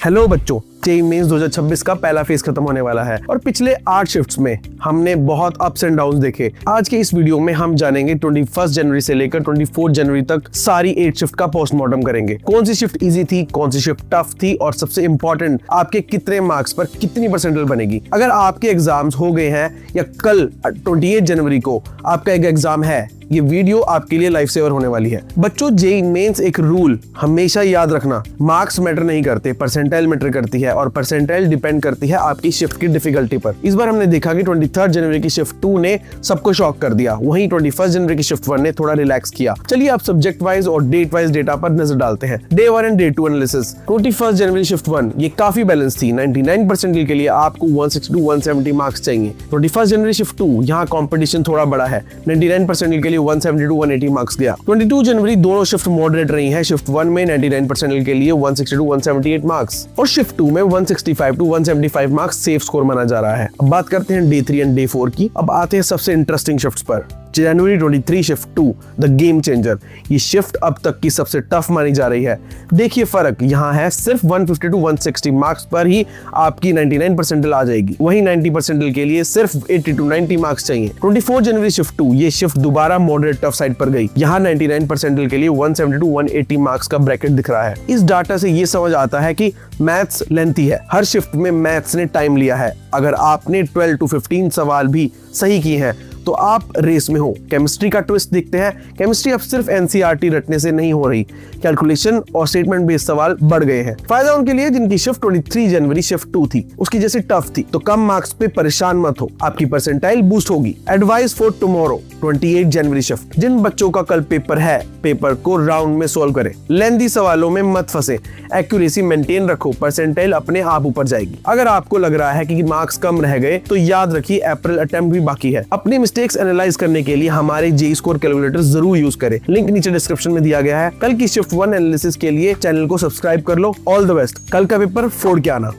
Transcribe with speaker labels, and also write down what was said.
Speaker 1: Hello बच्चों, JEE mains 2026 का पहला फेज खत्म होने वाला है और पिछले 8 शिफ्ट्स में हमने बहुत अप्स एंड डाउन्स देखे। आज के इस वीडियो में हम जानेंगे 21 जनवरी से लेकर 24 जनवरी तक सारी 8 शिफ्ट का पोस्टमार्टम करेंगे। कौन सी शिफ्ट इजी थी, कौन सी शिफ्ट टफ थी और सबसे इंपॉर्टेंट आपके कितने मार्क्स पर कितनी परसेंटाइल बनेगी। अगर आपके एग्जाम्स हो गए हैं या कल 28 जनवरी को आपका एक एग्जाम है, ये वीडियो आपके लिए लाइफ सेवर होने वाली है। बच्चों, जेईई मेंस एक रूल हमेशा याद रखना, मार्क्स मैटर नहीं करते, परसेंटाइल मैटर करती है और परसेंटाइल डिपेंड करती है आपकी शिफ्ट की डिफिकल्टी पर। इस बार हमने देखा कि 23 जनवरी की शिफ्ट 2 ने सबको शॉक कर दिया, वहीं 21 जनवरी की शिफ्ट 1 ने थोड़ा रिलैक्स किया। चलिए आप सब्जेक्ट वाइज और डेट वाइज डेटा पर नजर डालते हैं। Day 1 and day 2 analysis. 21 January shift 1 ये काफी बैलेंस थी। 99 परसेंटाइल के लिए आपको 160 170 मार्क्स चाहिए। 21 जनवरी शिफ्ट 2 यहाँ कॉम्पिटिशन थोड़ा बड़ा है। 99 परसेंटाइल के लिए 170 180 मार्क्स गया। 22 जनवरी दोनों शिफ्ट मॉडरेट रही हैं। शिफ्ट 1 में 99 परसेंटाइल के लिए 160 178 मार्क्स और शिफ्ट 2 में 165 175 मार्क्स सेफ स्कोर माना जा रहा है। अब बात करते हैं डे 3 एंड डे 4 की। अब आते हैं सबसे इंटरेस्टिंग शिफ्ट्स पर। जनवरी 23 शिफ्ट 2 द गेम चेंजर। ये शिफ्ट अब तक की सबसे टफ मानी जा रही है। देखिए फर्क यहाँ है, सिर्फ 150 160 मार्क्स पर ही आपकी 99 परसेंटाइल आ जाएगी, वहीं 90 परसेंटाइल के लिए सिर्फ 80 90 मार्क्स चाहिए। 24 जनवरी शिफ्ट 2 ये शिफ्ट दोबारा मॉडरेट टफ साइड पर गई। यहाँ 99 परसेंटाइल के लिए 170 180 मार्क्स का ब्रैकेट दिख रहा है। इस डाटा से ये समझ आता है कि मैथ्स लेंथी है। हर शिफ्ट में मैथ्स ने टाइम लिया है। अगर आपने 12 to 15 सवाल भी सही किए हैं तो आप रेस में हो। केमिस्ट्री का ट्विस्ट देखते हैं। केमिस्ट्री अब सिर्फ एनसीईआरटी रटने से नहीं हो रही, कैलकुलेशन और स्टेटमेंट बेस्ड सवाल बढ़ गए हैं। फायदा उनके लिए जिनकी शिफ्ट 23 जनवरी शिफ्ट 2 थी, उसकी जैसे टफ थी। तो कम मार्क्स पे परेशान मत हो, आपकी परसेंटाइल बूस्ट होगी। Advice for tomorrow 28 January shift. जिन बच्चों का कल पेपर है, पेपर को राउंड में सोल्व करें। लेंथी सवालों में मत फंसे, एक्यूरेसी मेंटेन रखो, परसेंटाइल अपने आप ऊपर जाएगी। अगर आपको लग रहा है कि मार्क्स कम रह गए तो याद रखिए अप्रैल अटेम्प्ट भी बाकी है। अपनी मिस्टेक्स एनालाइज करने के लिए हमारे जेईई स्कोर कैलकुलेटर जरूर यूज करें, लिंक नीचे डिस्क्रिप्शन में दिया गया है। कल की शिफ्ट 1 एनालिसिस के लिए चैनल को सब्सक्राइब कर लो। All the best. कल का पेपर फोड़ के आना।